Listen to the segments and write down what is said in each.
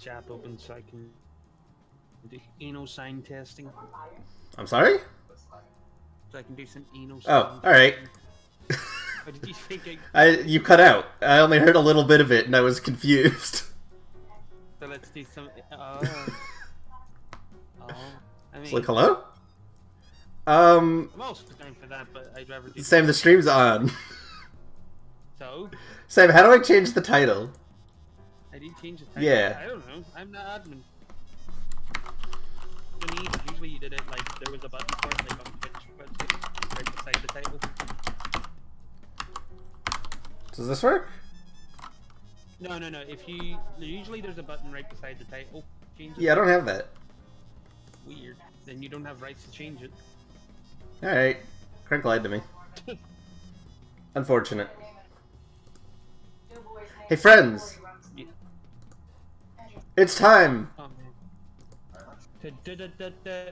chat open so I can do anal sign testing. I'm sorry? So I can do some anal sign Oh, alright. What did you think? You cut out. I only heard a little bit of it and I was confused. So let's do some. I mean, It's like, hello? I'm also down for that, but I'd rather do. Sam, the stream's on. So? Sam, how do I change the title? I didn't change the title. Yeah. I don't know. I'm not admin. To me, usually you did it like there was a button for it, like on Twitch website, right beside the title. Does this work? No. If you usually there's a button right beside the title. Change it. Yeah, I don't have that. Weird. Then you don't have rights to change it. Alright. Crank lied to me. Unfortunate. Hey friends! Yeah. It's time! Oh, man.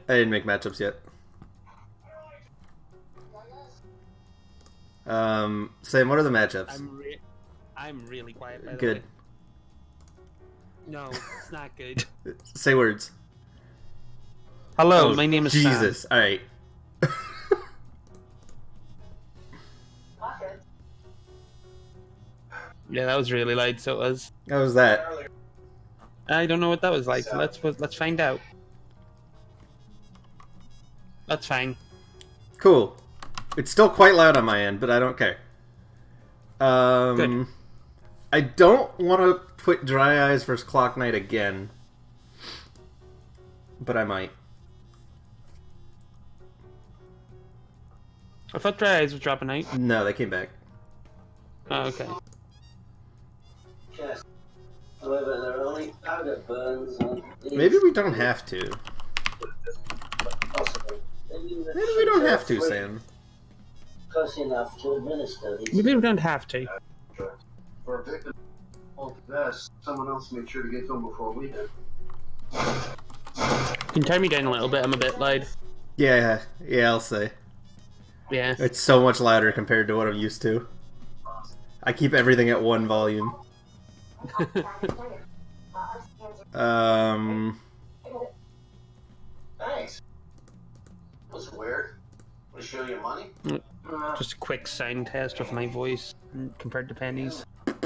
I didn't make matchups yet. Sam, what are the matchups? I'm really quiet, by the Good. way. No, it's not good. Say words. Hello, Oh, my name is Jesus. Sam. Alright. Yeah, that was really loud, so it was. How was that? I don't know what that was like, so let's find out. That's fine. Cool. It's still quite loud on my end, but I don't care. Good. I don't want to put Dry Eyes versus Clock Knight again. But I might. I thought Dry Eyes was dropping out. No, they came back. Oh, okay. Yes. However, there are only powder burns on these. Maybe we don't have to. Possibly. Maybe we don't have to, Sam. Close enough to administer these. Maybe we don't have to. For a victim of this, someone else made sure to get to him before we did. You can turn me down a little bit, I'm a bit loud. Yeah, I'll say. Yeah. It's so much louder compared to what I'm used to. I keep everything at one volume. Thanks. Was it weird? Want to show you money? Just a quick sound test of my voice compared to Penny's. Am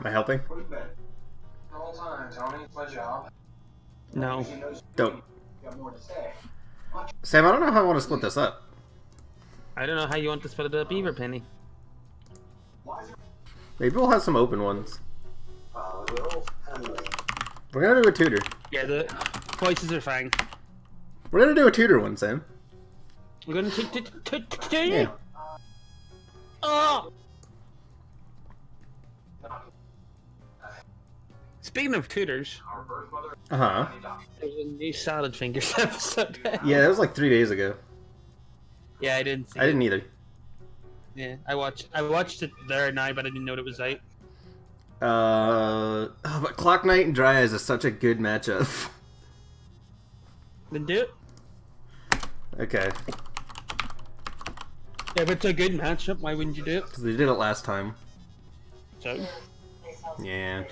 I helping? The whole time, Tony. It's my job. No. Don't. Got more to say. Sam, I don't know how I want to split this up. I don't know how you want to split it up either, Penny. Maybe we'll have some open ones. Family. We're gonna do a tutor. Yeah, the voices are fine. We're gonna do a tutor one, Sam. We're gonna take Yeah. Oh! Speaking of tutors, Uh-huh. there's a new Salad Fingers episode. Yeah, that was like 3 days ago. Yeah, I didn't see I didn't either. Yeah, I watched it there now, but I didn't know it was out. Oh, but Clock Knight and Dry Eyes is such a good matchup. Then do it. Okay. Yeah, if it's a good matchup, why wouldn't you do it? Because they did it last time. So, Yeah.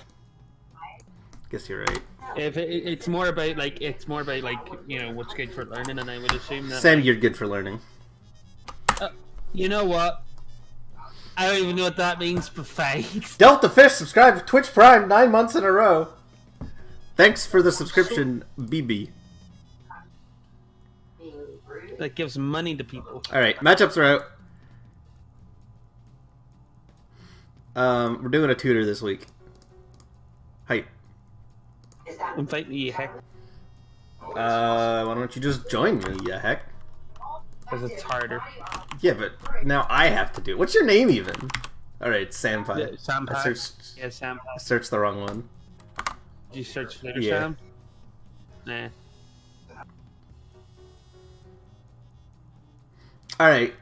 Guess you're right. if it's more about like you know what's good for learning, and I would assume that. Sam, you're good for learning. You know what? I don't even know what that means, but thanks. Delta Fish, subscribe to Twitch Prime 9 months in a row. Thanks for the subscription, BB. That gives money to people. Alright, matchups are out. We're doing a tutor this week. Hype. I'm fighting you, heck, Why don't you just join me, you heck? because it's harder. Yeah, but now I have to do it. What's your name even? Alright, Sam Pie. Yeah, Sam I Pie. searched, Yeah, Sam. I searched the wrong one. Did you search Flitter Yeah. Sam? Nah. Alright,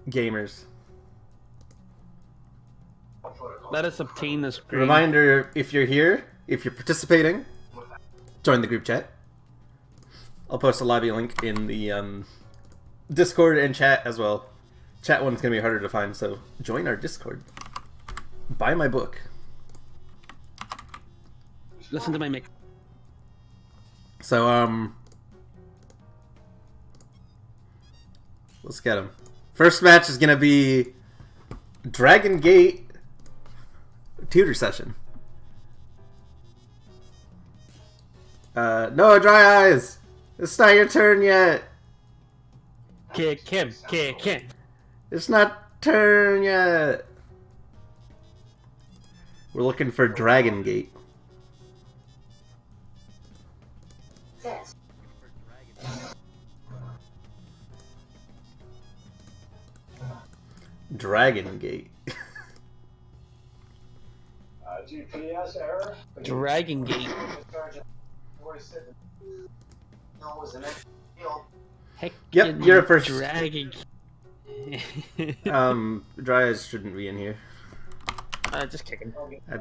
gamers. Let us obtain this green. Reminder, if you're here, if you're participating, join the group chat. I'll post a lobby link in the Discord and chat as well. Chat one's gonna be harder to find, so join our Discord. Buy my book. Listen to my mic. So, let's get him. First match is gonna be Dragon Gate tutor session. No, Dry Eyes! It's not your turn yet! Kick him, kick him. It's not turn yet! We're looking for Dragon Gate. Dragon Gate. GPS error. Dragon Gate. No, wasn't it? Heck, Yep, you're at first. Dragon. Dry Eyes shouldn't be in here. Just kicking.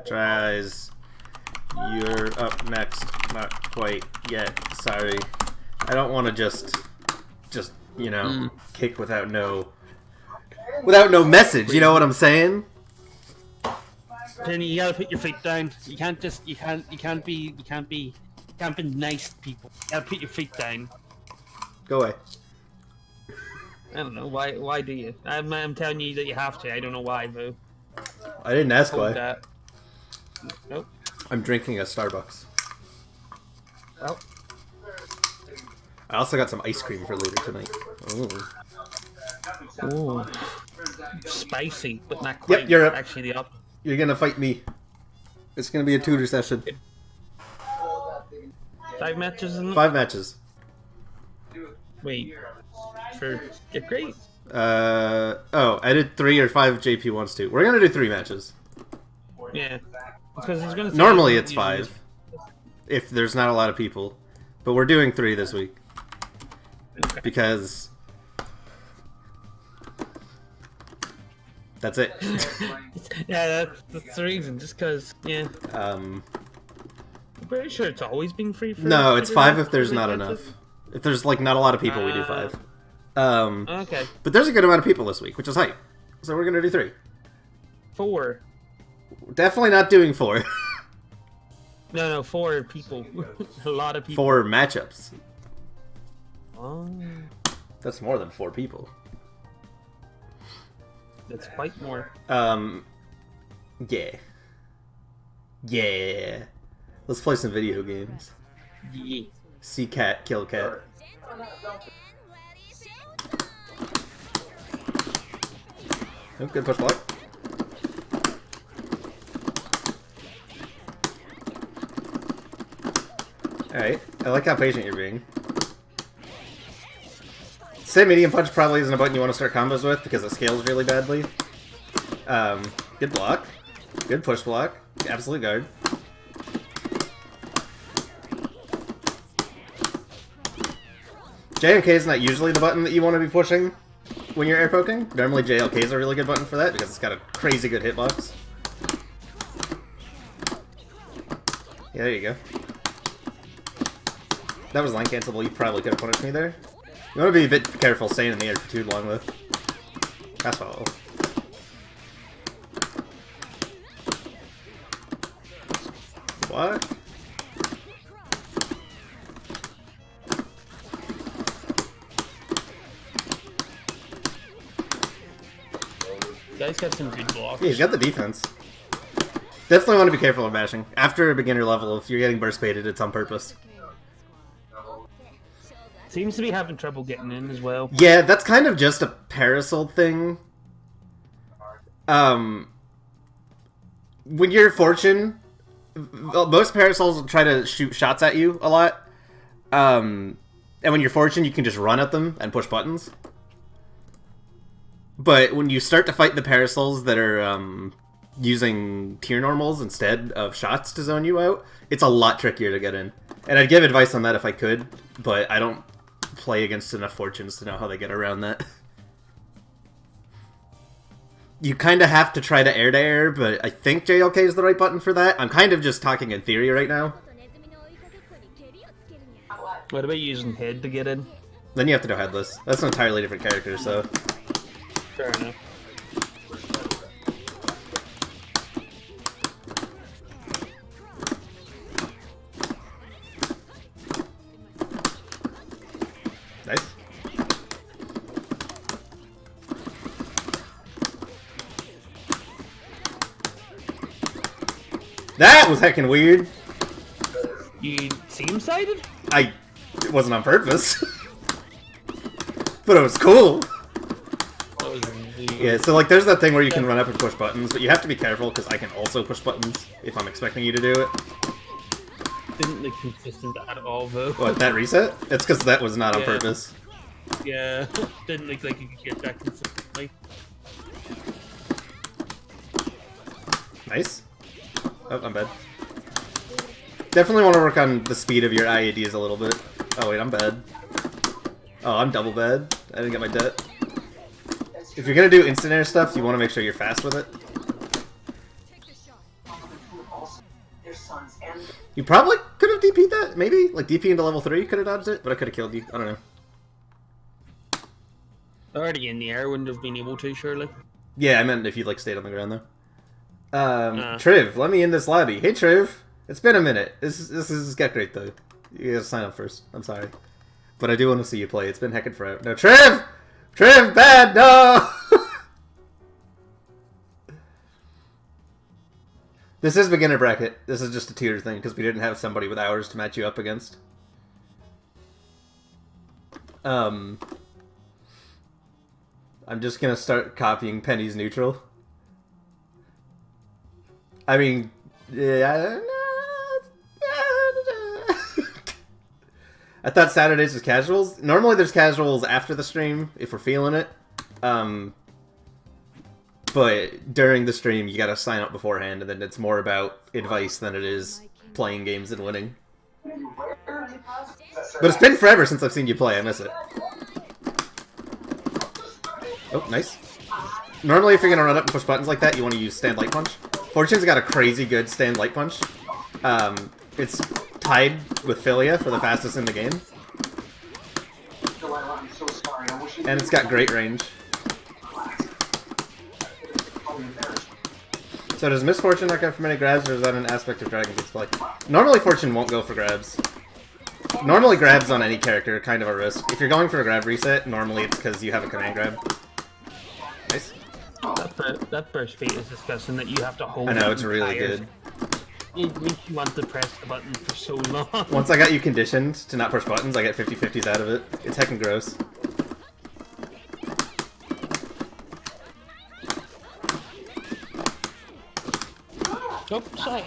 Dry Eyes, you're up next. Not quite yet. Sorry. I don't want to just you know, kick without no message. You know what I'm saying? Penny, you gotta put your feet down. You can't be nice to people. You gotta put your feet down. Go away. I don't know why do you? I'm telling you that you have to. I don't know why, though. I didn't ask Hold why. that. Nope. I'm drinking a Starbucks. Well, I also got some ice cream for later tonight. Ooh. ooh, spicy, but not quite. Yep, you're up. Actually, the up. You're gonna fight me. It's gonna be a tutor session. 5 matches, isn't it? 5 matches. Wait, for Get Great. Oh, I did 3 or 5 if JP wants to. We're gonna do 3 matches. Yeah, because he's gonna. Normally it's 5. If there's not a lot of people. But we're doing 3 this week. Because that's it. Yeah, that's the reason. Just because, yeah. Um, I'm pretty sure it's always been free. For no, it's 5 if there's Really not enough. If there's like not a lot of people, we do 5. Okay. But there's a good amount of people this week, which is hype. So we're gonna do 3. 4. Definitely not doing 4. No, 4 people. A lot of people. 4 matchups. Oh, That's more than 4 people. that's quite more. Yeah. Yeah. Let's play some video games. Yeah. See cat, kill cat. Oh, good push block. Alright, I like how patient you're being. Say medium punch probably isn't a button you want to start combos with because it scales really badly. Good block. Good push block. Absolute guard. JMK is not usually the button that you want to be pushing when you're air poking. Normally JLK is a really good button for that because it's got a crazy good hitbox. Yeah, there you go. That was line cancelable. You probably could have punished me there. You want to be a bit careful staying in the air for too long, though. That's all. What? You guys got some good blocks. Yeah, he's got the defense. Definitely want to be careful of bashing. After a beginner level, if you're getting burst baited, it's on purpose. Seems to be having trouble getting in as well. Yeah, that's kind of just a Parasol thing. When you're Fortune, most Parasols will try to shoot shots at you a lot. And when you're Fortune, you can just run at them and push buttons. But when you start to fight the Parasols that are using tier normals instead of shots to zone you out, it's a lot trickier to get in. And I'd give advice on that if I could, but I don't play against enough Fortunes to know how they get around that. You kind of have to try to air, but I think JLK is the right button for that. I'm kind of just talking in theory right now. What about using head to get in? Then you have to do headless. That's an entirely different character, so... Fair enough. That was heckin' weird. You team-sided? It wasn't on purpose. But it was cool. That was weird. Yeah, so like there's that thing where you can run up and push buttons, but you have to be careful because I can also push buttons if I'm expecting you to do it. Didn't look consistent at all, though. What, that reset? It's because that was not on Yeah. purpose. Yeah, didn't look like you could get that consistently. Nice. Oh, I'm bad. Definitely want to work on the speed of your IEDs a little bit. Oh wait, I'm bad. Oh, I'm double bad. I didn't get my debt. If you're gonna do instant air stuff, you want to make sure you're fast with it. You probably could have DP'd that, maybe? Like DP into level 3, could have dodged it, but I could have killed you. I don't know. Already in the air, wouldn't have been able to, surely. Yeah, I meant if you like stayed on the ground though. Triv, let me in this lobby. Hey Triv, it's been a minute. This is Get Gr8 though. You gotta sign up first. I'm sorry, but I do want to see you play. It's been heckin' forever. No, Triv, bad, no. This is beginner bracket. This is just a tier thing because we didn't have somebody with hours to match you up against. I'm just gonna start copying Penny's neutral. I mean, yeah. I thought Saturdays was casuals. Normally there's casuals after the stream if we're feeling it. But during the stream you gotta sign up beforehand, and then it's more about advice than it is playing games and winning. But it's been forever since I've seen you play. I miss it. Oh, nice. Normally if you're gonna run up and push buttons like that, you want to use stand light punch. Fortune's got a crazy good stand light punch. It's tied with Philia for the fastest in the game. And it's got great range. So does Misfortune not go for many grabs, or is that an aspect of Dragon Gate's play? Normally Fortune won't go for grabs. Normally grabs on any character are kind of a risk. If you're going for a grab reset, normally it's because you have a command grab. Nice. That burst speed is disgusting that you have to hold. I know, it's really good. It makes you want to press the button for so long. Once I got you conditioned to not push buttons, I get 50-50s out of it. It's heckin' gross. Oh, sorry.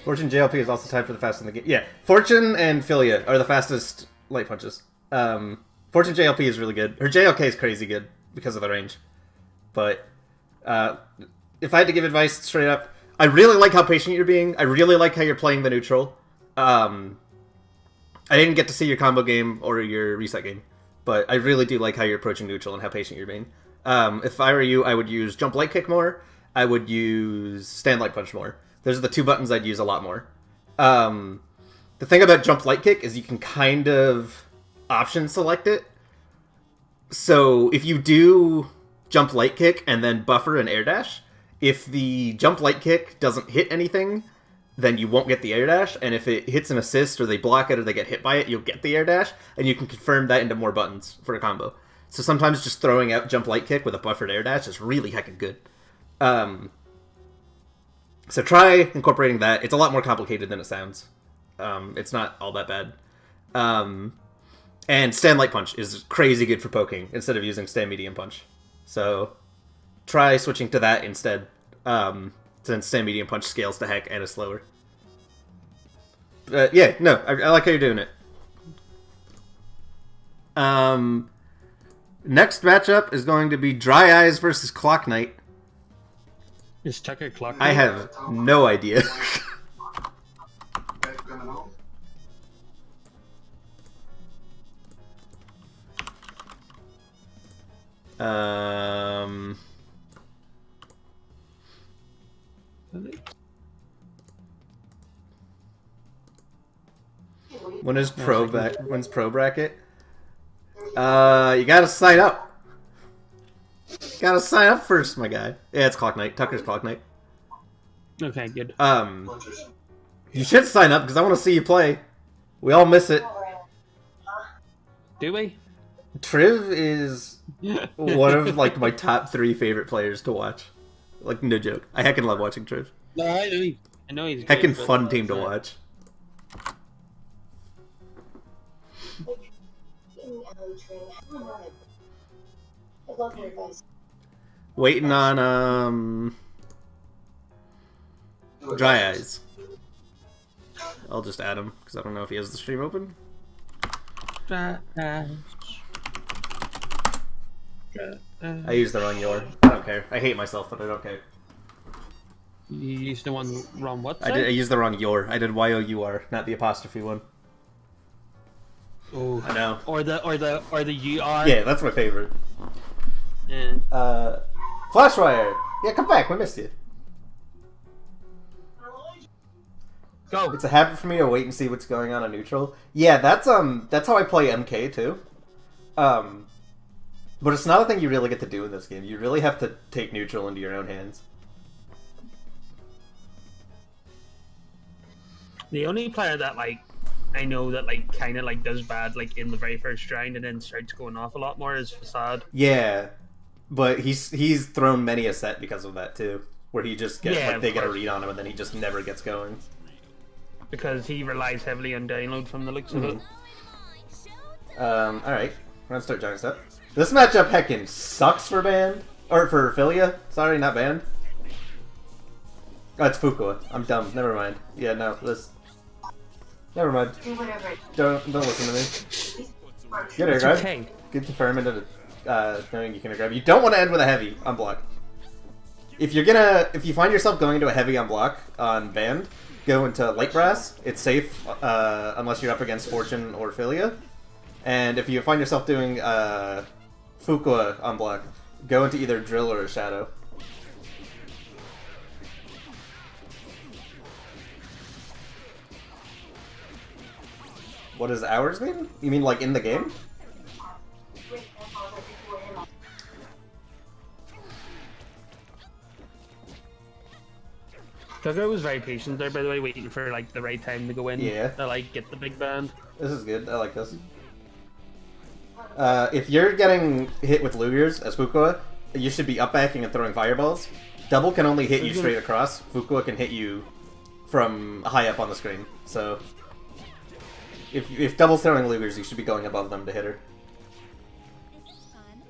Fortune JLP is also tied for the fastest in the game. Yeah, Fortune and Philia are the fastest light punches. Fortune JLP is really good. Her JLK is crazy good because of the range. But if I had to give advice straight up, I really like how patient you're being. I really like how you're playing the neutral. I didn't get to see your combo game or your reset game, but I really do like how you're approaching neutral and how patient you're being. If I were you, I would use jump light kick more. I would use stand light punch more. Those are the two buttons I'd use a lot more. The thing about jump light kick is you can kind of option select it. So if you do jump light kick and then buffer and air dash, if the jump light kick doesn't hit anything, then you won't get the air dash. And if it hits an assist or they block it or they get hit by it, you'll get the air dash. And you can confirm that into more buttons for a combo. So sometimes just throwing out jump light kick with a buffered air dash is really heckin' good. So try incorporating that. It's a lot more complicated than it sounds. It's not all that bad. And stand light punch is crazy good for poking instead of using stand medium punch. So try switching to that instead. Since stand medium punch scales to heck and is slower. Yeah, no, I like how you're doing it. Next matchup is going to be Dry Eyes versus Clock Knight. Is Tucker Clock? I have no idea. When's pro bracket? You gotta sign up. Gotta sign up first, my guy. Yeah, it's Clock Knight. Tucker's Clock Knight. Okay, good. You should sign up because I want to see you play. We all miss it. Do we? Triv is one of like my top 3 favorite players to watch. Like no joke. I heckin' love watching Triv. No, I know he's Heckin' good, but fun team to not- watch. Waiting on Dry Eyes. I'll just add him because I don't know if he has the stream open. I used the wrong your. I don't care. I hate myself, but I don't care. You used the one wrong what? I used the wrong your. I did Y-O-U-R, not the apostrophe one. Oh, I know. or the UR. Yeah, that's my favorite. Yeah. Flashwire! Yeah, come back, we missed you. Go. It's a habit for me to wait and see what's going on neutral. Yeah, that's how I play MK too. But it's not a thing you really get to do in this game. You really have to take neutral into your own hands. The only player that I know that kind of does bad in the very first round and then starts going off a lot more is Facade. Yeah, but he's thrown many a set because of that too, where he just gets they get a read on him and then he just never gets going. Because he relies heavily on download from the looks of it. Alright. We're gonna start Giant Step. This matchup heckin' sucks for Band. Or for Philia. Sorry, not Band. Oh, it's Fukua. I'm dumb. Never mind. Yeah, no, this... Never mind. Don't listen to me. Get her, grab. Okay. Get the firm into knowing you can grab. You don't want to end with a heavy on block. If you find yourself going into a heavy on block on Band, go into Light Brass. It's safe unless you're up against Fortune or Philia. And if you find yourself doing Fukua on block, go into either Drill or Shadow. What does hours mean? You mean like in the game? Tucker was very patient there, by the way, waiting for the right time to go in. Yeah. To get the big band. This is good. I like this. If you're getting hit with Lugers as Fukua, you should be up backing and throwing fireballs. Double can only hit you straight across. Fukua can hit you from high up on the screen. So if Double's throwing Lugers, you should be going above them to hit her.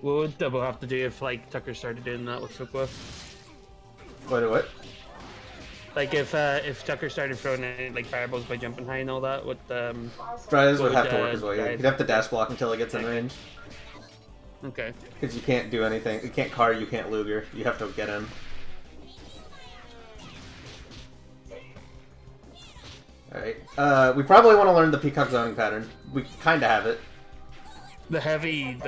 What would Double have to do if Tucker started doing that with Fukua? What? If Tucker started throwing out fireballs by jumping high and all that, with Dryas would have to work his way. He'd have to dash block until he gets in range. Okay. Because you can't do anything. You can't car, you can't Luger. You have to get in. Alright. We probably want to learn the Peacock zoning pattern. We kind of have it. The heavy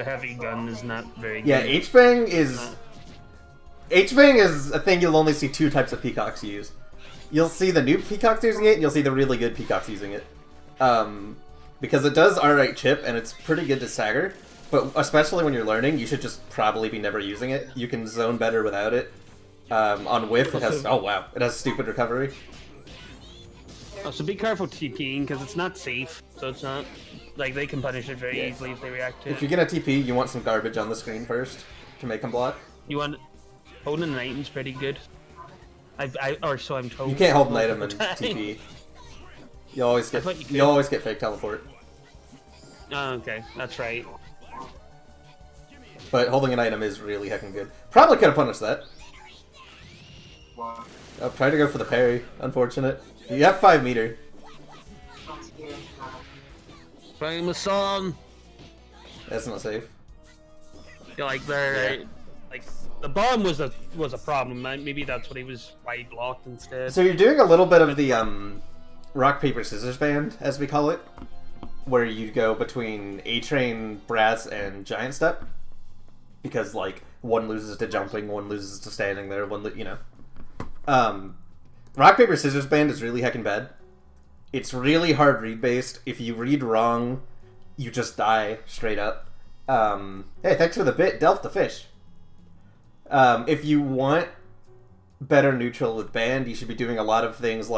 gun is not very good. Yeah, H-Bang is... H-Bang is a thing you'll only see 2 types of Peacocks use. You'll see the noob Peacocks using it, and you'll see the really good Peacocks using it. Because it does alright chip, and it's pretty good to stagger. But especially when you're learning, you should just probably be never using it. You can zone better without it. On Whiff, it has... Oh wow, it has stupid recovery. Oh, so be careful TPing, because it's not safe. So it's not... they can punish it very easily if they react to it. If you're gonna TP, you want some garbage on the screen first, to make them block. You want... Holding an item's pretty good. Or so I'm told. You can't hold an item in TP. You always get fake teleport. Oh, okay, that's right. But holding an item is really heckin' good. Probably could have punished that. I'll try to go for the parry. Unfortunate. You have 5 meter. Playing the song. That's not safe. You there, right? The bomb was a problem. Maybe that's what why he blocked instead. So you're doing a little bit of the rock paper scissors band, as we call it, where you go between A-Train, Brass, and Giant Step, because one loses to jumping, one loses to standing there, rock paper scissors band is really heckin' bad. It's really hard read based. If you read wrong, you just die straight up. Hey, thanks for the bit, Delph the Fish. If you want better neutral with Band, you should be doing a lot of things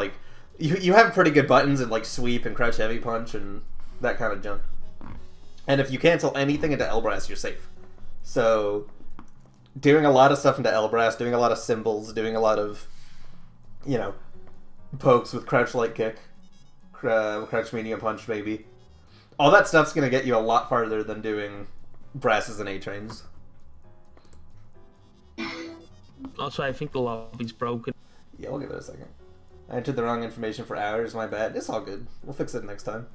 you have pretty good buttons in Sweep and Crouch Heavy Punch and that kind of junk. And if you cancel anything into Elbrass, you're safe. So, doing a lot of stuff into L-Brass, doing a lot of symbols, doing a lot of, you know, pokes with crouch light kick, crouch medium punch maybe. All that stuff's going to get you a lot farther than doing brasses and A-trains. Also, I think the lobby's broken. Yeah, we'll give it a second. I entered the wrong information for hours, my bad. It's all good. We'll fix it next time.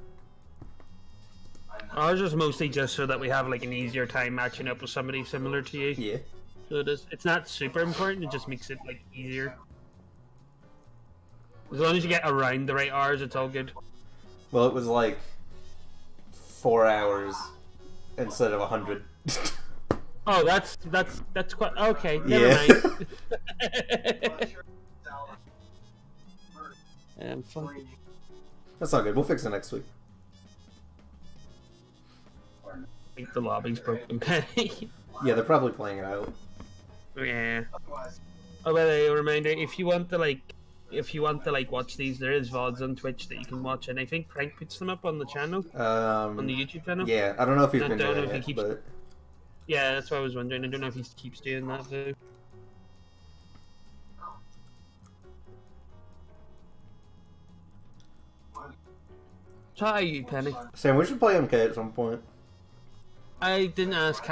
Ours is mostly just so that we have like an easier time matching up with somebody similar to you. Yeah. So it's not super important, it just makes it like easier. As long as you get around the right hours, it's all good. Well, it was like 4 hours instead of 100. Oh, that's quite okay. Never Yeah. mind. Fine. That's all good. We'll fix it next week. I think the lobby's broken, Penny. Yeah, they're probably playing it out. Yeah. Oh, by the way, a reminder: if you want to watch these, there is VODs on Twitch that you can watch, and I think Crank puts them up on the channel, on the YouTube channel. Yeah, I don't know if he's I been don't know doing if he it, keeps- but Yeah, that's what I was wondering. I don't know if he keeps doing that though. Try you, Penny. Sam, we should play MK at some point. I didn't ask.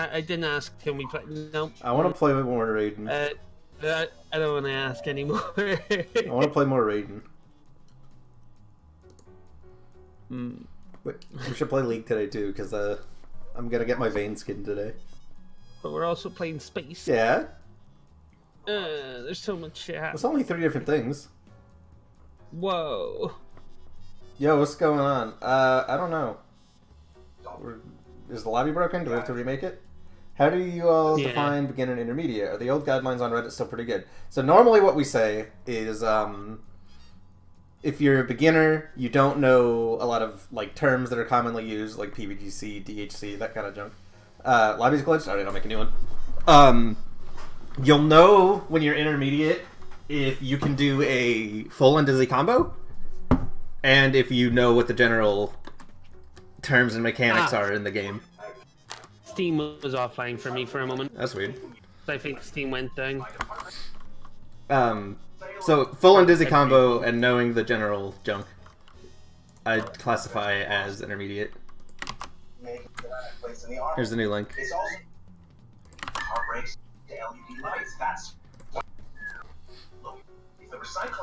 Can we play? No. I want to play more Raiden. I don't want to ask anymore. I want to play more Raiden. Wait, we should play League today too, because I'm gonna get my vein skin today. But we're also playing space. Yeah? There's so much shit happening. It's only 3 different things. Whoa. Yo, what's going on? I don't know. Is the lobby broken? Do we have to remake it? How do you all define beginner and intermediate? Are the old guidelines on Reddit still pretty good? So normally what we say is, if you're a beginner, you don't know a lot of like terms that are commonly used, like PVGC, DHC, that kind of junk. Lobby's glitched? Alright, I'll make a new one. You'll know when you're intermediate if you can do a full and dizzy combo, and if you know what the general terms and mechanics are in the game. Steam was offline for me for a moment. That's weird. I think Steam went down. So full and dizzy combo and knowing the general junk, I'd classify as intermediate. Here's the new link.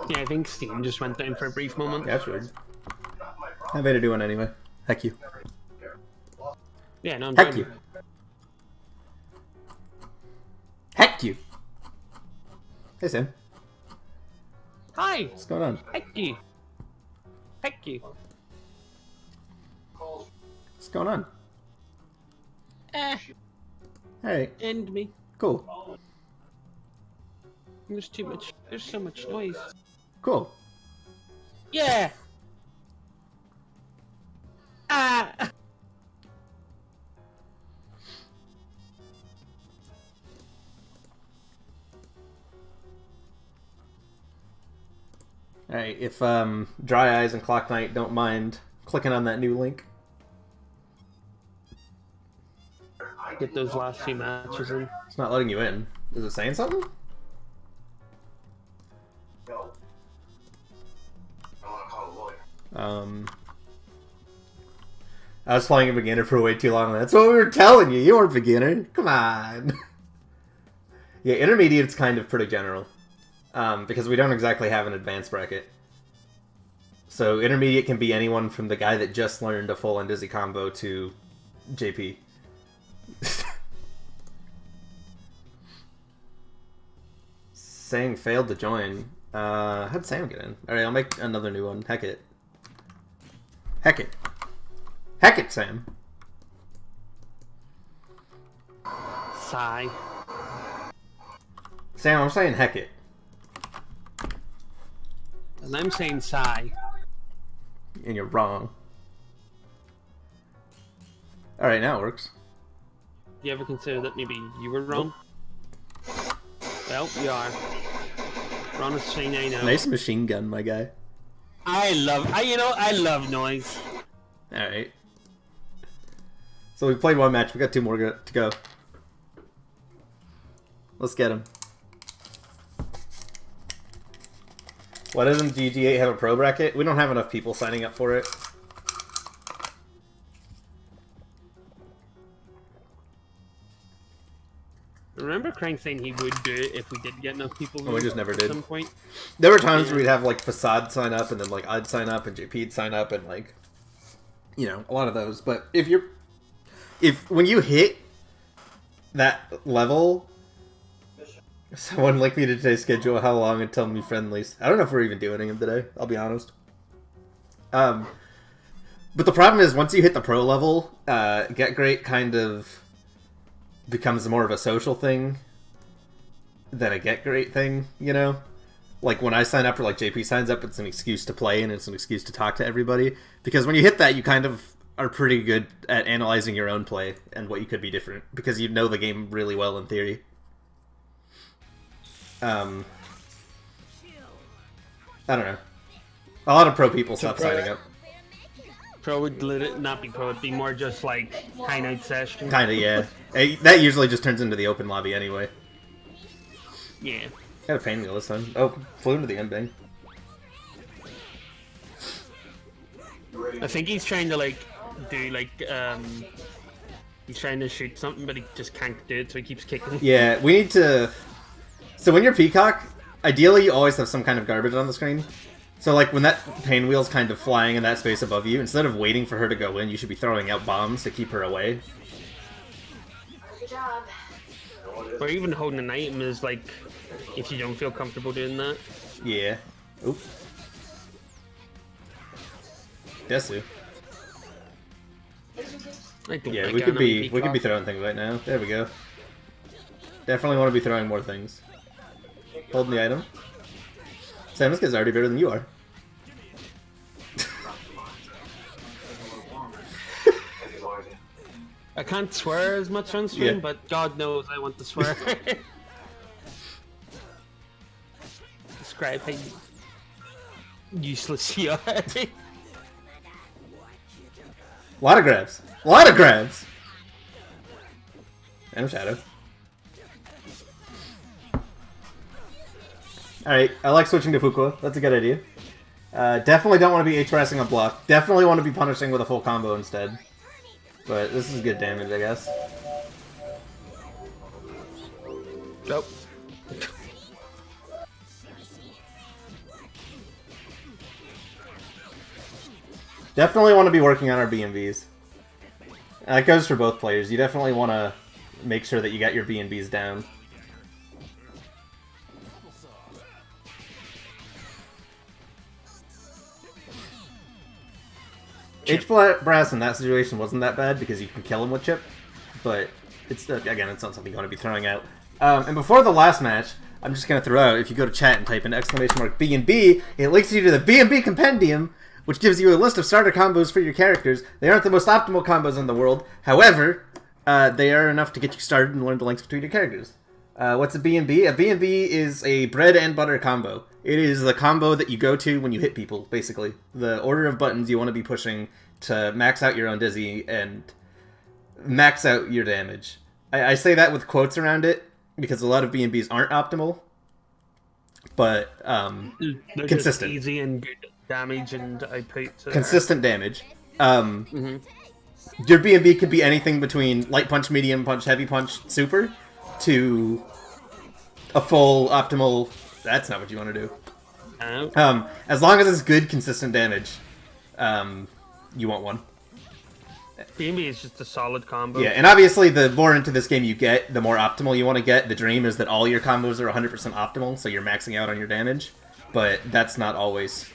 Yeah, I think Steam just went down for a brief moment. Yeah, that's weird. I made a new one anyway. Heck you. Yeah, no, I'm Heck done. you. Heck you. Hey Sam. Hi! What's going on? Heck you! Heck you! What's going on? Hey. End me. Cool. There's too much. There's so much noise. Cool. Yeah! Ah! Alright, if Dry Eyes and Clock Knight don't mind clicking on that new link. Get those last few matches in. It's not letting you in. Is it saying something? I was playing a beginner for way too long. That's what we were telling you. You weren't beginner. Come on. Yeah, intermediate's kind of pretty general. Because we don't exactly have an advanced bracket. So intermediate can be anyone from the guy that just learned a full and dizzy combo to JP. Saying failed to join. How'd Sam get in? Alright, I'll make another new one. Heck it. Heck it. Heck it, Sam. Sigh. Sam, I'm saying heck it. And I'm saying sigh. And you're wrong. Alright, now it works. You ever consider that maybe you were wrong? Well, you are. We're on a string, I know. Nice machine gun, my guy. I love noise. Alright. So we played one match, we got 2 more to go. Let's get him. Why doesn't GG8 have a pro bracket? We don't have enough people signing up for it. I remember Crank saying he would do it if we did get enough people. Oh, we just never did. At some point. There were times where we'd have like Facade sign up, and then like I'd sign up, and JP'd sign up, and like, you know, a lot of those. But when you hit that level, someone like me to today schedule how long and tell me friendlies. I don't know if we're even doing them today. I'll be honest. But the problem is once you hit the pro level, Get Great kind of becomes more of a social thing than a Get Great thing, you know? Like, when I sign up or, like, JP signs up, it's an excuse to play and it's an excuse to talk to everybody. Because when you hit that, you kind of are pretty good at analyzing your own play and what you could be different. Because you know the game really well in theory. I don't know. A lot of pro people stop signing up. Pro would not be pro, it'd be more just like high night session. Kinda, yeah. That usually just turns into the open lobby anyway. Yeah. Got a pain wheel this time. Oh, flew into the end bang. I think he's trying to like do like he's trying to shoot something but he just can't do it, so he keeps kicking. Yeah, we need to. So when you're Peacock, ideally you always have some kind of garbage on the screen. So like when that pain wheel's kind of flying in that space above you, instead of waiting for her to go in, you should be throwing out bombs to keep her away. Good job. Or even holding an item is like, if you don't feel comfortable doing that. Yeah. Oop. Desu. Yeah, we could be throwing things right now. There we go. Definitely want to be throwing more things. Holding the item. Sam, this guy's already better than you are. I can't swear as much on stream, Yeah. but God knows I want to swear. Describe how useless you are. A lot of grabs. A lot of grabs! And a shadow. Alright, I like switching to Fuqua. That's a good idea. Definitely don't want to be H-pressing a block. Definitely want to be punishing with a full combo instead. But this is good damage, I guess. Nope. Definitely want to be working on our BMVs. That goes for both players. You definitely want to make sure that you got your BMVs down. H-Brass in that situation wasn't that bad because you can kill him with Chip, but it's again, it's not something you want to be throwing out. And before the last match, I'm just going to throw out, if you go to chat and type in !B&B, it links you to the B&B Compendium, which gives you a list of starter combos for your characters. They aren't the most optimal combos in the world, however, they are enough to get you started and learn the links between your characters. What's a B&B? A B&B is a bread and butter combo. It is the combo that you go to when you hit people, basically. The order of buttons you want to be pushing to max out your own dizzy and max out your damage. I say that with quotes around it, because a lot of B&Bs aren't optimal, but They're consistent. Just easy and good damage and output. Consistent damage. Your B&B could be anything between light punch, medium punch, heavy punch, super, to a full optimal. That's not what you want to do. As long as it's good, consistent damage, you want one. B&B is just a solid combo. Yeah, and obviously the more into this game you get, the more optimal you want to get. The dream is that all your combos are 100% optimal, so you're maxing out on your damage. But that's not always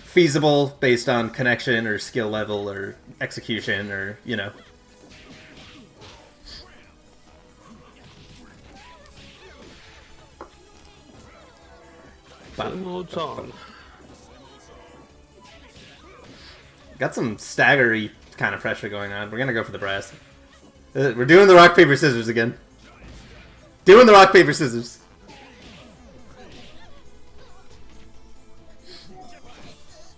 feasible based on connection or skill level or execution or, you know. Same old song. Got some staggery kind of pressure going on. We're gonna go for the brass. We're doing the rock, paper, scissors again. Doing the rock, paper, scissors.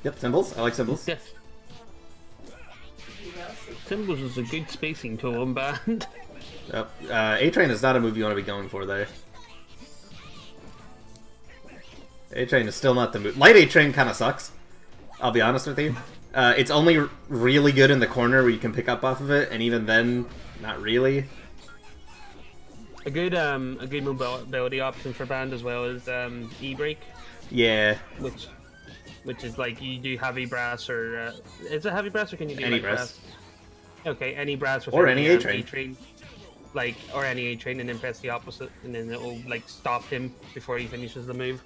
Yep, symbols. I like symbols. Yes. Symbols is a good spacing tool in band. Oh, A-Train is not a move you want to be going for there. A-Train is still not the move. Light A-Train kind of sucks. I'll be honest with you. It's only really good in the corner where you can pick up off of it, and even then, not really. A good mobility option for Band as well is E-Brake. Yeah. Which is like you do heavy brass or is it heavy brass or can you do any like brass? Okay, any brass or any A-Train. A-Train. Like or any A-Train and then press the opposite and then it'll like stop him before he finishes the move.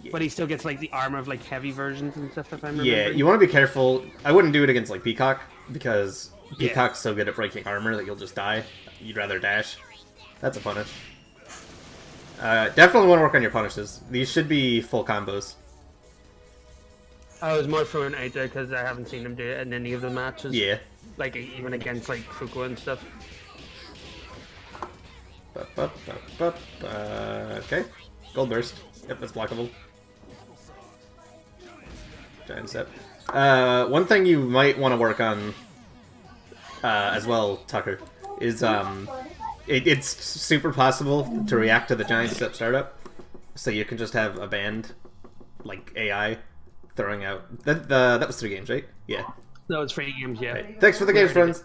Yeah. But he still gets like the armor of like heavy versions and stuff if I'm remembering. Yeah, you want to be careful. I wouldn't do it against like Peacock because Peacock's so good at breaking armor that you'll just die. You'd rather dash. That's a punish. Definitely want to work on your punishes. These should be full combos. I was more throwing it out there because I haven't seen him do it in any of the matches. Yeah. Like even against like Fuku and stuff. Okay. Gold burst. Yep, that's blockable. Giant step. One thing you might want to work on as well, Tucker, is it's super possible to react to the giant step startup. So you can just have a band like AI throwing out that was 3 games, right? Yeah. No, it's 3 games, yeah. Right. Thanks for the games, friends.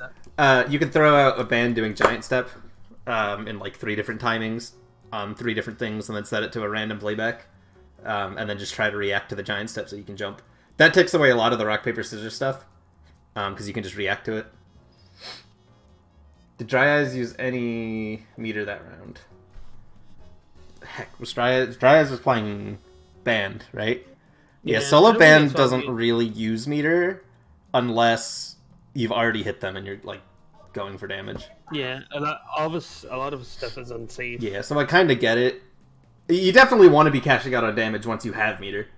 You can throw out a band doing giant step in like 3 different timings on 3 different things, and then set it to a random playback, and then just try to react to the giant step so you can jump. That takes away a lot of the rock paper scissors stuff, because you can just react to it. Did Dry Eyes use any meter that round? Heck, was Dry Eyes was playing band, right? Yeah, solo band doesn't really use meter unless you've already hit them and you're like going for damage. Yeah, a lot of stuff is unsafe. Yeah, so I kind of get it. You definitely want to be cashing out on damage once you have meter.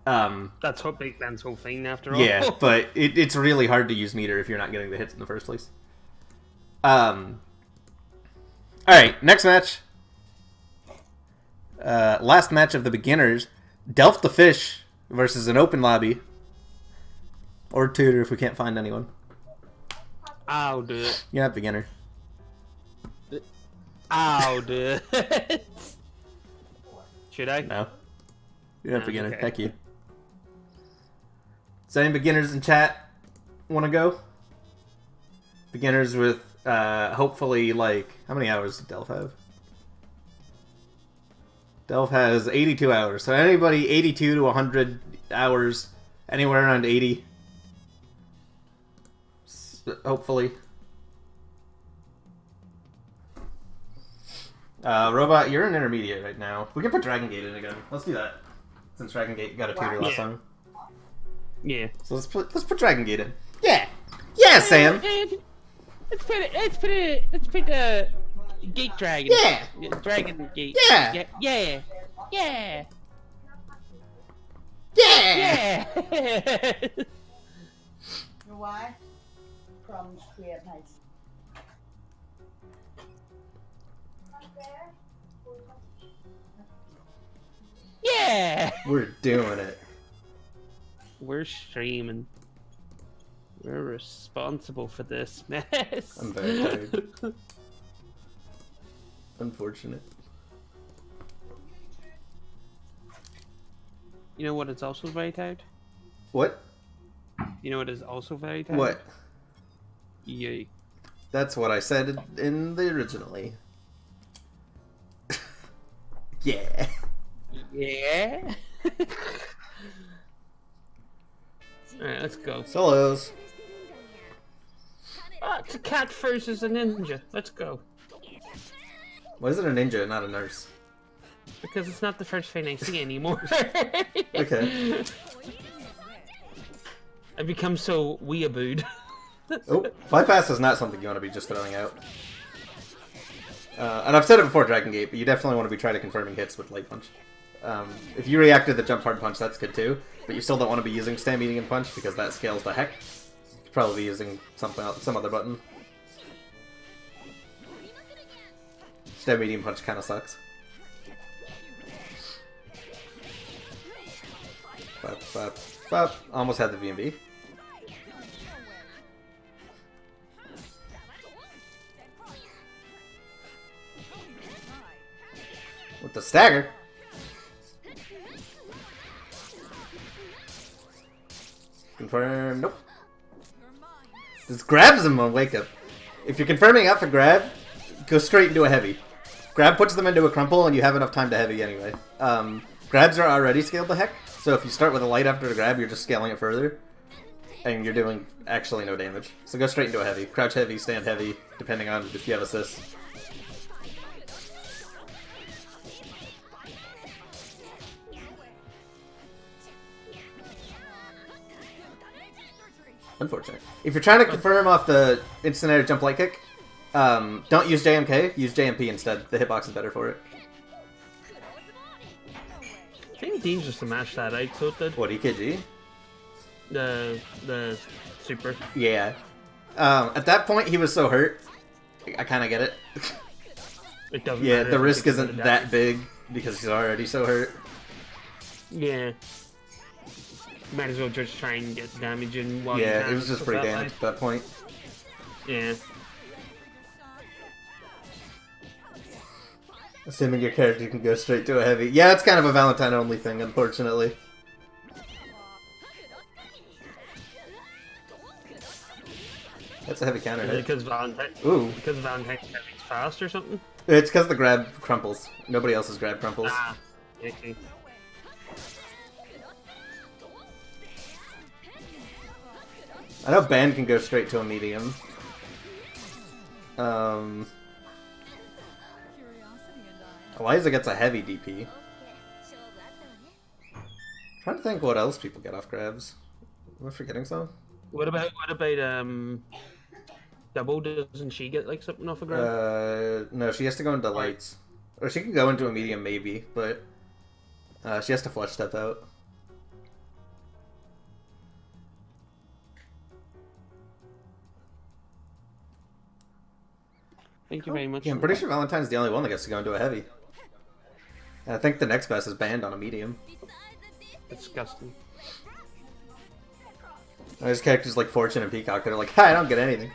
That's what makes Band's whole thing after all. Yeah, but it's really hard to use meter if you're not getting the hits in the first place. Alright, next match. Last match of the beginners. Delph the Fish versus an open lobby. Or tutor if we can't find anyone. I'll do it. You're not beginner. I'll do it. Should I? No. You're not beginner. Okay. Heck you. Is any beginners in chat want to go? Beginners with, hopefully, like... How many hours does Delph have? Delph has 82 hours. So anybody 82 to 100 hours, anywhere around 80. Hopefully. Robot, you're an intermediate right now. We can put Dragon Gate in again. Let's do that. Since Dragon Gate got a tutor last time. Yeah. So let's put Dragon Gate in. Yeah. Yeah, Sam. Let's put Gate Dragon. Yeah. Dragon Gate. Yeah. Yeah. Yeah. Yeah. Yeah. Yeah. You know why? Problems create nice. Yeah. We're doing it. We're streaming. We're responsible for this mess. I'm very tired. Unfortunate. You know what is also very tired? What? You know what is also very tired? What? Yeah. That's what I said in the originally. Yeah. Yeah. Alright, let's go. Solos. It's a cat versus a ninja. Let's go. Why is it a ninja, not a nurse? Because it's not the first thing I see anymore. Okay. I've become so weeabooed. Oh, bypass is not something you want to be just throwing out. And I've said it before, Dragon Gate, but you definitely want to be trying to confirming hits with Light Punch. If you reacted the Jump Hard Punch, that's good too, but you still don't want to be using Stand Medium Punch because that scales to heck. You'd probably be using something else, some other button. Stand Medium Punch kind of sucks. Bop, bop, bop. Almost had the VMB. With the stagger. Confirm. Nope. Just grabs them on wake up. If you're confirming up for grab, go straight into a heavy. Grab puts them into a crumple, and you have enough time to heavy anyway. Grabs are already scaled the heck, so if you start with a light after the grab, you're just scaling it further. And you're doing actually no damage. So go straight into a heavy. Crouch heavy, stand heavy, depending on if you have assist. Unfortunate. If you're trying to confirm off the instant air jump light kick, don't use JMK, use JMP instead. The hitbox is better for it. I think Dean's just to mash that out, so it did. What, EKG? The super. Yeah. At that point, he was so hurt. I kind of get it. It doesn't Yeah, matter the if risk it's isn't that big because he's already so hurt. Yeah. Might as well just try and get damage in while you Yeah, can it was just with free that damage life. at that point. Yeah. Assuming your character can go straight to a heavy. Yeah, it's kind of a Valentine only thing, unfortunately. That's a heavy counter Is it hit. because Valentine? Ooh. Because Valentine's fast or something? It's because the grab crumples. Nobody else's grab crumples. Ah. Okay. I know Ben can go straight to a medium. Eliza gets a heavy DP. Trying to think what else people get off grabs. Am I forgetting some? What about Double? Doesn't she get like something off a grab? No, she has to go into lights. Or she can go into a medium maybe, but she has to flush step out. Thank you very much. Yeah, I'm pretty sure Valentine's the only one that gets to go into a heavy. And I think the next best is banned on a medium. Disgusting. There's characters like Fortune and Peacock that are like, hi, I don't get anything.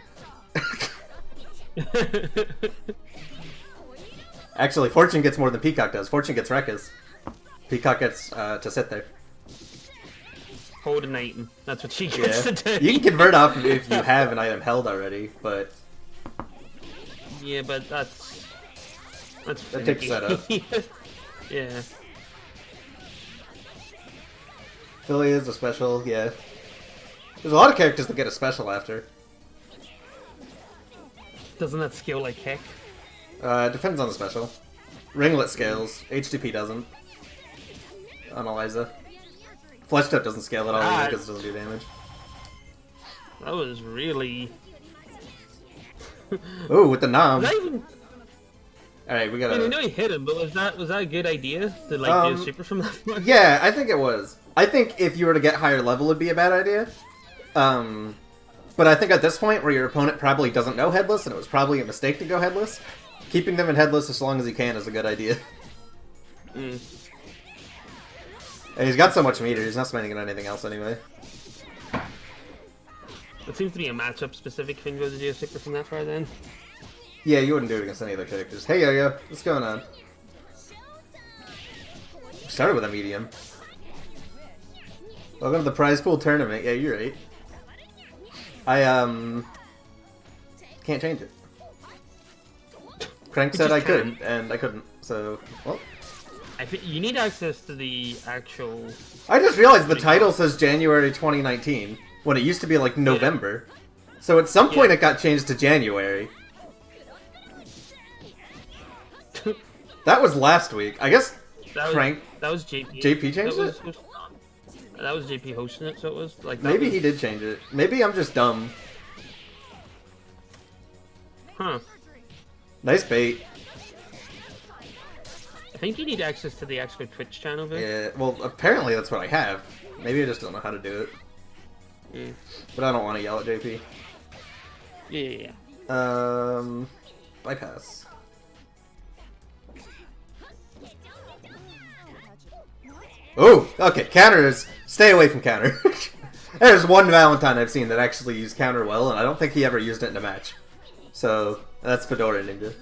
Actually, Fortune gets more than Peacock does. Fortune gets Rekkas. Peacock gets to sit there. Hold an item. That's what she gets Yeah. to do. You can convert off if you have an item held already, but Yeah, but that's that takes finicky. setup. Yeah. Philly is a special, yeah. There's a lot of characters that get a special after. Doesn't that scale like heck? It depends on the special. Ringlet scales. HTP doesn't. On Eliza. Flesh Tip doesn't scale at all either because it doesn't do damage. That was really. Ooh, with the nom. Was that even... Alright, we I mean, I know gotta... he hit him, but was that a good idea to like do a super from that one? Yeah, I think it was. I think if you were to get higher level, it'd be a bad idea. But I think at this point, where your opponent probably doesn't know headless, and it was probably a mistake to go headless, keeping them in headless as long as you can is a good idea. Mm. And he's got so much meter, he's not spending it on anything else anyway. It seems to be a matchup specific thing to do a super from that far then. Yeah, you wouldn't do it against any other characters. Hey Yo-Yo, what's going on? Started with a medium. Welcome to the prize pool tournament. Yeah, you're right. I can't change it. Crank said I could, and I couldn't. So, well. I think you need access to the actual. I just realized the title says January 2019 when it used to be like November. So at some point it got changed to January. That was last week. I guess Crank. That was JP. JP changed it? That was JP hosting it, so it was like. Maybe he did change it. Maybe I'm just dumb. Huh. Nice bait. I think you need access to the actual Twitch channel, Vic. Yeah, well, apparently that's what I have. Maybe I just don't know how to do it. Yeah. But I don't want to yell at JP. Yeah. Bypass. Oh, okay, counters. Stay away from counter. There's one Valentine I've seen that actually used counter well, and I don't think he ever used it in a match. So, that's Fedora Ninja.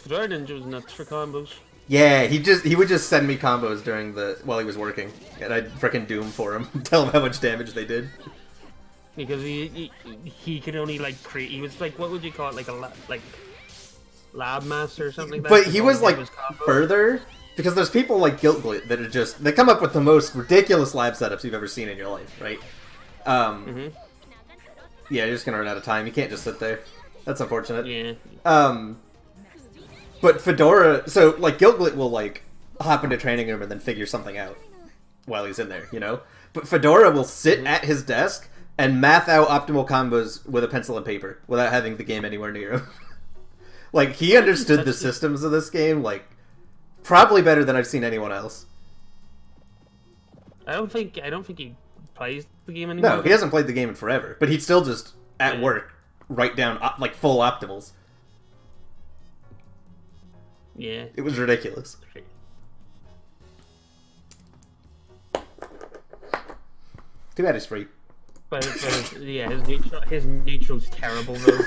Fedora Ninja was nuts for combos. Yeah, he would just send me combos while he was working, and I'd frickin' do them for him, tell him how much damage they did. Because he could only like create. He was like, what would you call it? Like lab master or something like that. But he was like further, because there's people like Guilt that are just, they come up with the most ridiculous lab setups you've ever seen in your life, right? Yeah, you're just gonna run out of time. You can't just sit there. That's unfortunate. Yeah. But Fedora, so like Guilt will like hop into training room and then figure something out while he's in there, you know? But Fedora will sit at his desk and math out optimal combos with a pencil and paper without having the game anywhere near him. Like, he understood the systems of this game, like, probably better than I've seen anyone else. I don't think he plays the game anymore. No, he hasn't played the game in forever, but he'd still just, at work, write down, like, full optimals. Yeah. It was ridiculous. Too bad it's free. But yeah, his neutral's terrible, though.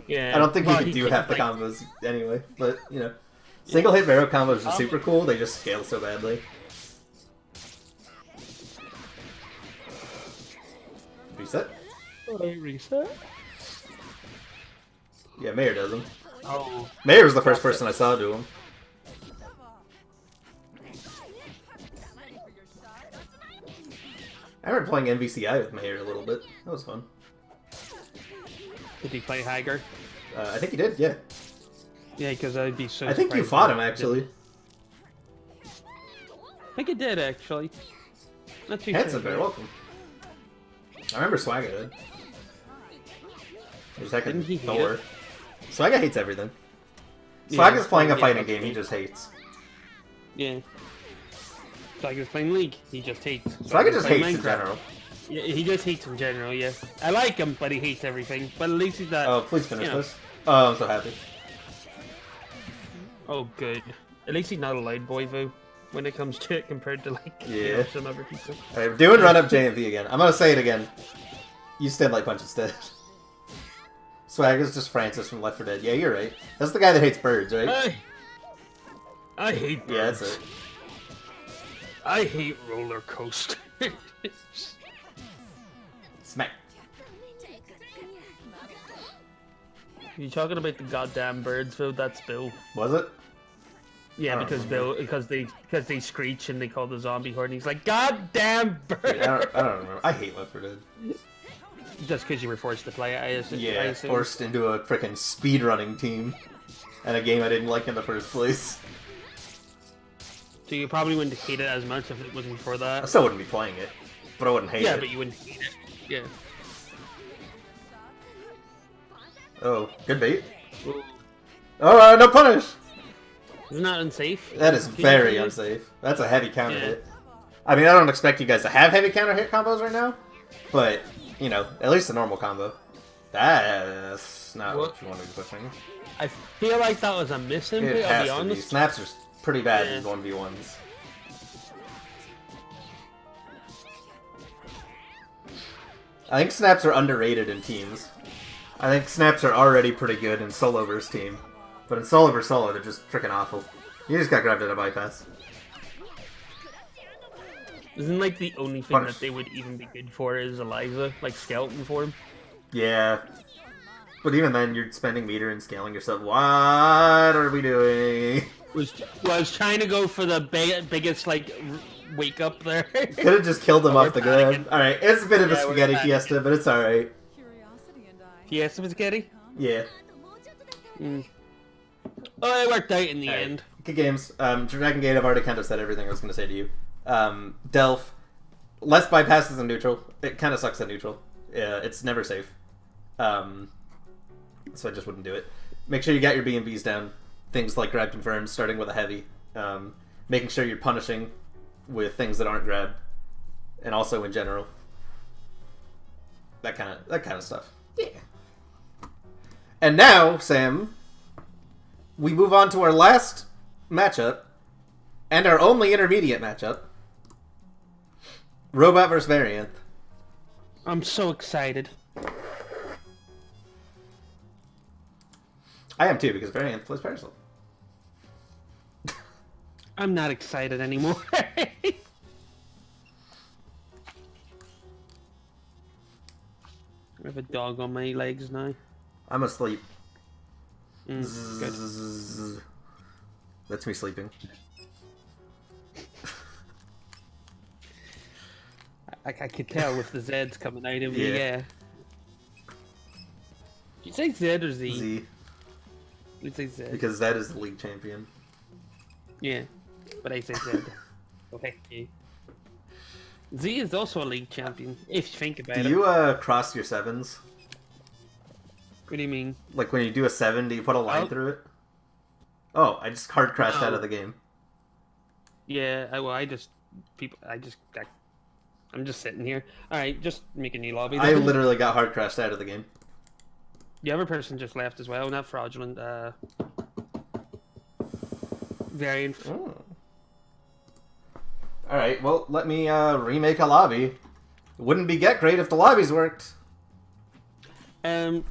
Yeah, I don't think you can do half the combos anyway, but, you know. Single hit Vero combos are super cool, they just scale so badly. Reset? Reset? Yeah, Mayor does them. Oh. Mayor was the first person I saw do them. I remember playing MVCI with Mayor a little bit. That was fun. Did he play Hager? I think he did, yeah. Yeah, because I'd be so. I think you fought him, actually. I think he did, actually. Not too Handsome, sure. very welcome. I remember Swagga did. There's that Didn't he hate Thor. it? Swagga hates everything. Yeah, Swagga's playing a yeah, fighting game he just hates. Yeah. Swagga's playing League. He just hates. Swagga just playing hates in Minecraft. general. Yeah, he just hates in general, yeah. I like him, but he hates everything. But at least he's not... Oh, please finish you know. this. Oh, I'm so happy. Oh, good. At least he's not a loud boy, though, when it comes to it, compared to, like, you know, Yeah. some other people. Alright, we're doing run up JMV again. I'm gonna say it again. You stand like punch instead. Swagga's just Francis from Left 4 Dead. Yeah, you're right. That's the guy that hates birds, right? I hate birds. Yeah, that's it. I hate roller coasters. Smack. You talking about the goddamn birds, Phil? That's Bill. Was it? Yeah, I don't because they screech and they call the zombie horde. And he's like, "Goddamn bird!" Wait, I don't remember. I hate Left 4 Dead. Just because you were forced to play it, I assume. Yeah, forced into a frickin' speedrunning team. And a game I didn't like in the first place. So you probably wouldn't hate it as much if it wasn't for I that. still wouldn't be playing it. But I wouldn't hate it. Yeah, but you wouldn't hate it. Yeah. Oh, good bait. Oh, no punish! Isn't that unsafe? That is very unsafe. That's a heavy counter hit. I mean, I don't expect you guys to have heavy counter hit combos right now, but, you know, at least a normal combo. That's not what you want to be pushing. I feel like that was a misinput, It I'll has be to be. honest. Snaps are pretty bad Yeah. in 1v1s. I think snaps are underrated in teams. I think snaps are already pretty good in solo versus team. But in solo versus solo, they're just freaking awful. You just got grabbed at a bypass. Isn't like the only thing Punish. that they would even be good for is Eliza, like skeleton form? Yeah. But even then, you're spending meter and scaling yourself. What are we doing? I was trying to go for the biggest, like, wake up there. Could have just killed him off the panicking. ground. Alright, it's a bit of a Yeah, we're spaghetti panicking. fiesta, but it's alright. Fiesta was Getty? Yeah. Oh, it worked out in the Alright. end. Good games. Dragon Gate, I've already kind of said everything I was going to say to you. Delph, less bypasses than neutral. It kind of sucks at neutral. It's never safe. So I just wouldn't do it. Make sure you got your B&Bs down. Things like grab confirms, starting with a heavy. Making sure you're punishing with things that aren't grab. And also in general. That kind of stuff. Yeah. And now, Sam, we move on to our last matchup, and our only intermediate matchup. Robot vs. Variant. I'm so excited. I am too, because Variant plays Parasol. I'm not excited anymore. I have a dog on my legs now. I'm asleep. Good. That's me sleeping. I could tell with the Z's coming out of me, yeah. You say Z or Z? Z. You say Z. Because Zed is the league champion. Yeah, but I say Z. Well, thank you. Z is also a league champion, if you think about it. Do you cross your sevens? What do you mean? Like when you do a 7, do you put a line through it? Oh, I just hard crashed out of the game. Yeah, I'm just sitting here. Alright, just make a new lobby. I literally got hard crashed out of the game. The other person just left as well, not fraudulent, Variant. Oh. Alright, well, let me remake a lobby. It wouldn't be Get Great if the lobbies worked. No,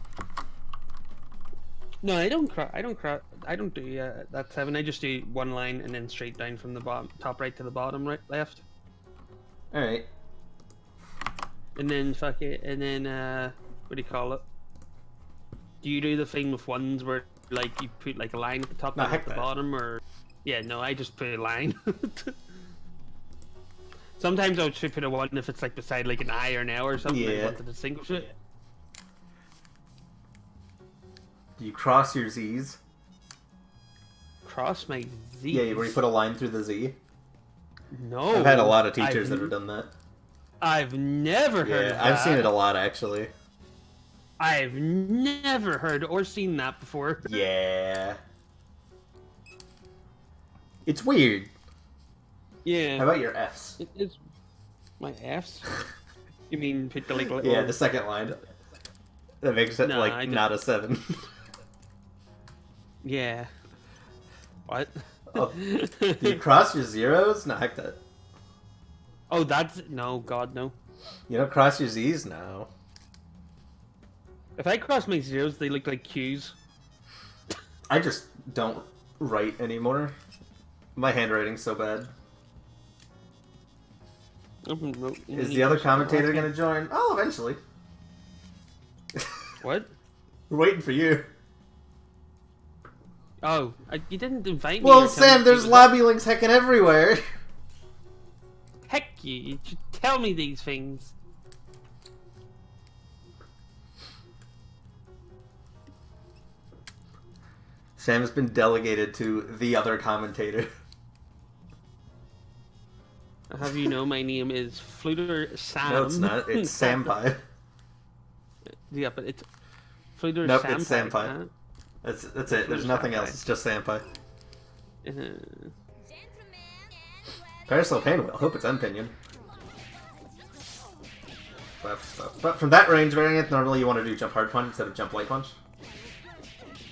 I don't do that 7. I just do one line and then straight down from the bottom, top right to the bottom right left. Alright. And then fuck it, and then what do you call it? Do you do the thing with ones where like you put like a line at the top and at the bottom, or? Yeah, no, I just put a line. Sometimes I would put a 1 if it's like beside like an I or an L or something. Yeah. I want to distinguish it. Do you cross your Z's? Cross my Z. Yeah, where you put a line through the Z. No. I've had a lot of teachers that have done that. I've never heard of that. I've seen it a lot, actually. I've never heard or seen that before. Yeah. It's weird. Yeah. How about your F's? It's my F's? You mean put the like little... Yeah, the second line. That makes it not a 7. Yeah. What? Oh, do you cross your zeros? No, heck that. Oh, that's... No, God, no. You don't cross your Z's? No. If I cross my zeros, they look like Q's. I just don't write anymore. My handwriting's so bad. Is the other commentator gonna join? Oh, eventually. What? We're waiting for you. Oh, you didn't invite me. Well, Sam, there's lobby links heckin' everywhere. Heck you should tell me these things. Sam has been delegated to the other commentator. I'll have you know my name is Fluter Sam. No, it's not. It's Sampai. Yeah, but it's Fluter nope, Sampai. it's Sampai. That's it. There's nothing else. It's just Sampai. Parasol Painwheel. Hope it's Unpinion. But from that range variant, normally you want to do jump hard punch instead of jump light punch.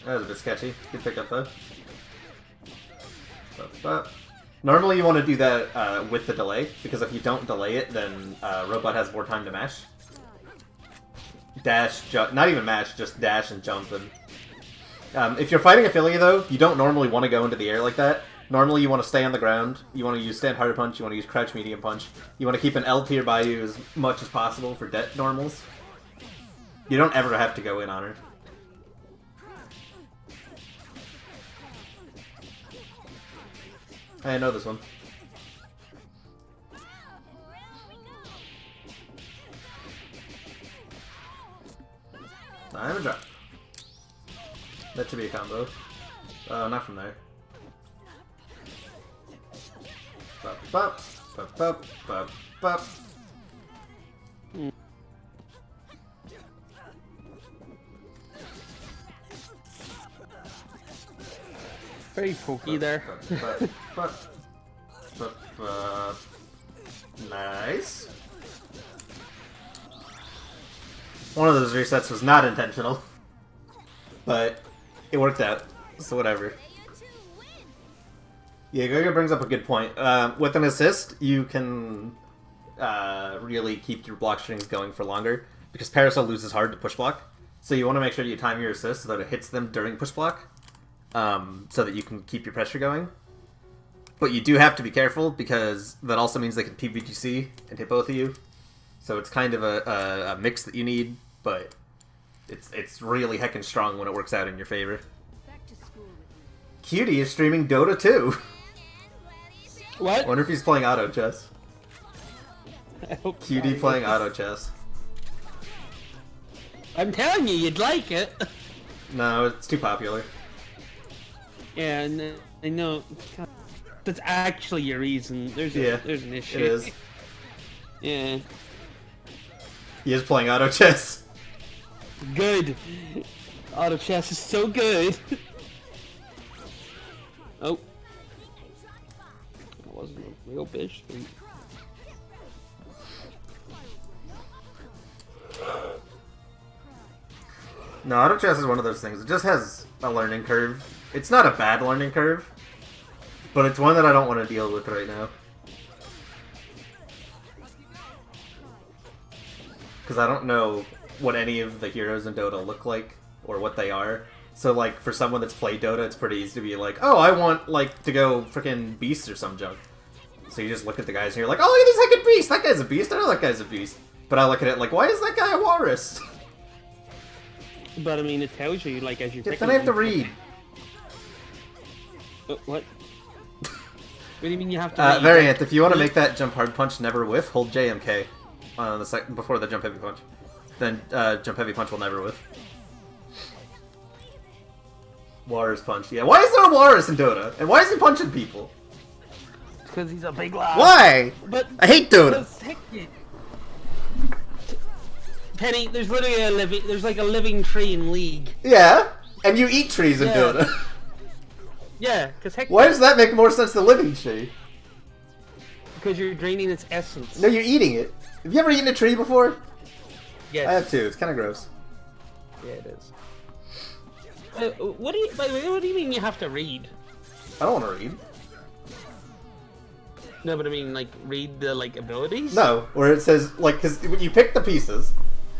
That was a bit sketchy. Good pickup though. Normally you want to do that with the delay, because if you don't delay it, then Robot has more time to mash. Dash, not even mash, just dash and jump. And if you're fighting Affiliate though, you don't normally want to go into the air like that. Normally you want to stay on the ground, you want to use stand hard punch, you want to use crouch medium punch. You want to keep an L tier by you as much as possible for det normals. You don't ever have to go in on her. I know this one. I have a drop. That should be a combo. Not from there. Bop, bop, bop, bop, bop, bop. Very pokey there. Nice. One of those resets was not intentional, but it worked out, so whatever. Yeah, Gogo brings up a good point. With an assist, you can really keep your block strings going for longer, because Parasol loses hard to push block. So you want to make sure you time your assist so that it hits them during push block, so that you can keep your pressure going. But you do have to be careful, because that also means they can PBGC and hit both of you. So it's kind of a mix that you need, but it's really heckin' strong when it works out in your favor. Cutie is streaming Dota 2. What? I wonder if he's playing auto chess. I hope Cutie so. playing auto chess. I'm telling you, you'd like it. No, it's too popular. Yeah, and I know. That's actually your reason. There's an issue. It is. Yeah. He is playing auto chess. Good. Auto chess is so good. Oh. That wasn't a real bitch. No, auto chess is one of those things. It just has a learning curve. It's not a bad learning curve, but it's one that I don't want to deal with right now. Because I don't know what any of the heroes in Dota look like, or what they are. So, like, for someone that's played Dota, it's pretty easy to be like, oh, I want, like, to go freaking Beast or some junk. So you just look at the guys and you're like, oh, look at this heckin' Beast! That guy's a Beast! I know that guy's a Beast. But I look at it like, why is that guy a Walrus? But I mean, it tells you, like, as you're Yeah, picking then I have to them. read. What? What do you mean you have to read? Variant, if you want to make that jump hard punch never whiff, hold JMK on the before the jump heavy punch. Then jump heavy punch will never whiff. Walrus punch. Yeah, why is there a Walrus in Dota? And why is he punching people? Because he's a big lad. Why? But I hate Dota. Penny, there's literally there's like a living tree in League. Yeah, and you eat trees in Yeah. Dota. Yeah, because Why does that make more sense than living tree? Because you're draining its essence. No, you're eating it. Have you ever eaten a tree before? Yes. I have too. It's kind of gross. Yeah, it is. What do you? By the way, what do you mean you have to read? I don't want to read. No, but I mean, like, read the abilities. No, where it says like, because when you pick the pieces,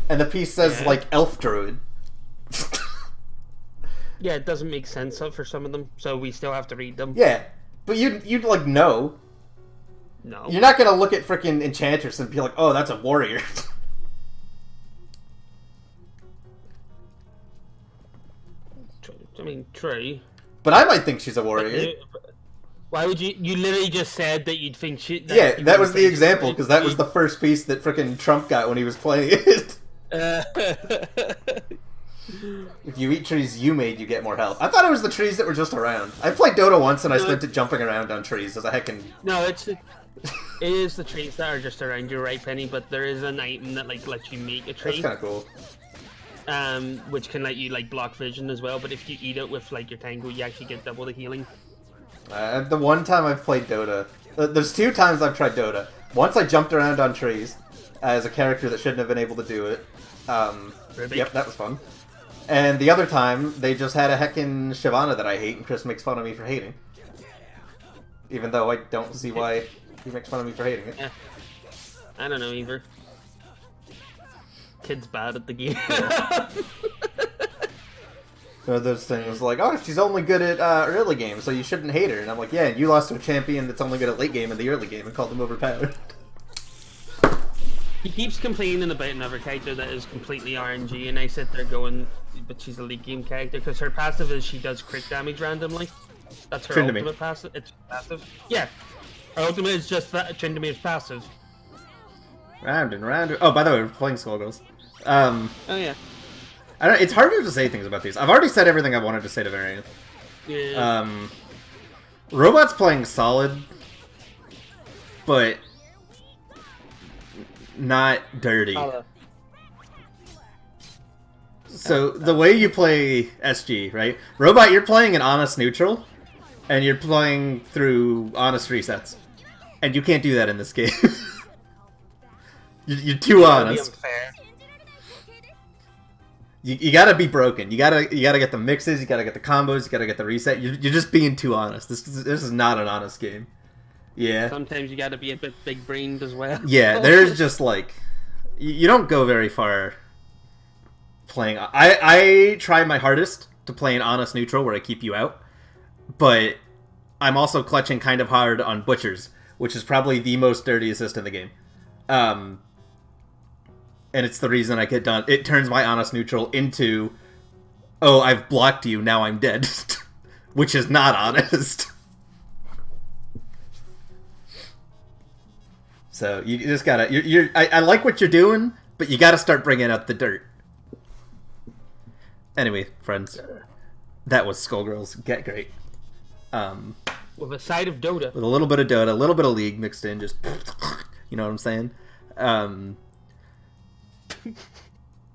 and the piece says Yeah. like elf druid. Yeah, it doesn't make sense for some of them, so we still have to read them. Yeah, but you'd like know. No. You're not gonna look at freaking Enchantress and be like, oh, that's a warrior. I mean, true. But I might think she's a warrior. Why would you? You literally just said that you'd think she. Yeah, you that would was the think example, she- because that was the first piece that freaking Trump got when he was playing it. If you eat trees you made, you get more health. I thought it was the trees that were just around. I played Dota once and I spent it jumping around on trees as a heckin'... No, it is the trees that are just around you, right, Penny? But there is an item that lets you make a tree. That's kind of cool. Which can let you block vision as well. But if you eat it with your tango, you actually get double the healing. The one time I've played Dota... There's 2 times I've tried Dota. Once I jumped around on trees as a character that shouldn't have been able to do it. Yep, that was fun. And the other time, they just had a heckin' Shyvana that I hate, and Chris makes fun of me for hating. Even though I don't see why he makes fun of me for hating it. Yeah. I don't know either. Kid's bad at the game. There are those things like, oh, she's only good at early game, so you shouldn't hate her. And I'm like, yeah, and you lost to a champion that's only good at late game and the early game and called him overpowered. He keeps complaining about another character that is completely RNG, and I sit there going, but she's a late game character, because her passive is she does crit damage randomly. That's her Tryndamere. ultimate passive. It's passive. Yeah. Her ultimate is just that Tryndamere's passive. Round and round. Oh, by the way, we're playing Skullgirls. Oh, yeah. I don't, it's harder to say things about these. I've already said everything I wanted to say to Variant. Yeah. Robot's playing solid, but not dirty. So the way you play SG, right? Robot, you're playing an honest neutral, and you're playing through honest resets, and you can't do that in this game. You're too honest. Unfair. You gotta be broken. You gotta get the mixes. You gotta get the combos. You gotta get the reset. You're just being too honest. This is not an honest game. Yeah. Sometimes you gotta be a bit big-brained as well. Yeah. There's just like you don't go very far playing. I try my hardest to play an honest neutral where I keep you out, but I'm also clutching kind of hard on butchers, which is probably the most dirty assist in the game. And it's the reason I get done. It turns my honest neutral into, oh, I've blocked you, now I'm dead, which is not honest. So you just gotta. I like what you're doing, but you gotta start bringing out the dirt. Anyway, friends, that was Skullgirls Get Great. With a side of Dota. With a little bit of Dota, a little bit of League mixed in, just you know what I'm saying.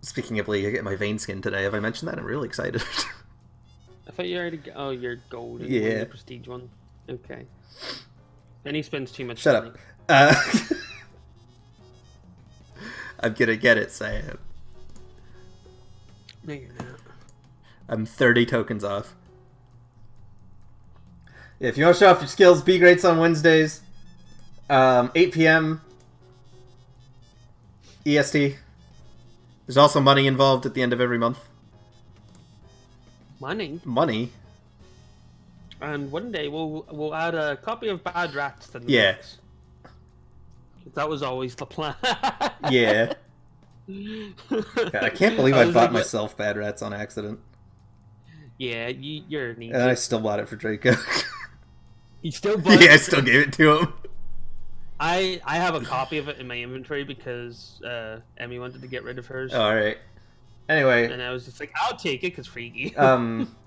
Speaking of League, I get my vein skin today. Have I mentioned that? I'm really excited. I thought you already. Oh, you're gold. Yeah, the prestige one. Okay. And he spends too much. Shut money. up. I'm gonna get it, Sam. No, you're not. I'm 30 tokens off. Yeah, if you want to show off your skills, Gr8s on Wednesdays, 8 p.m. EST. There's also money involved at the end of every month. Money? Money? And one day we'll add a copy of Bad Rats to the mix. That was always the plan. Yeah. God, I can't believe I bought myself Bad Rats on accident. Yeah, you're neat. And I still bought it for Draco. You still bought it? Yeah, I still gave it to him. I have a copy of it in my inventory because Emmy wanted to get rid of hers. All right. Anyway. And I was just like, I'll take it because freaky.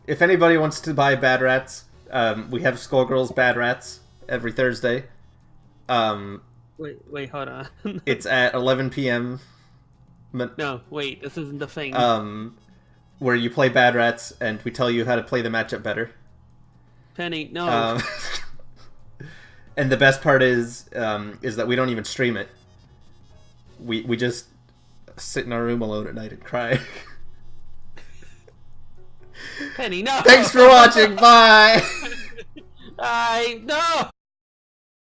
If anybody wants to buy Bad Rats, we have Skullgirls Bad Rats every Thursday. Wait, hold on. It's at 11 p.m. No, wait, this isn't the thing. Where you play Bad Rats and we tell you how to play the matchup better. Penny, no. And the best part is that we don't even stream it. We just sit in our room alone at night and cry. Penny, no. Thanks for watching. Bye. No.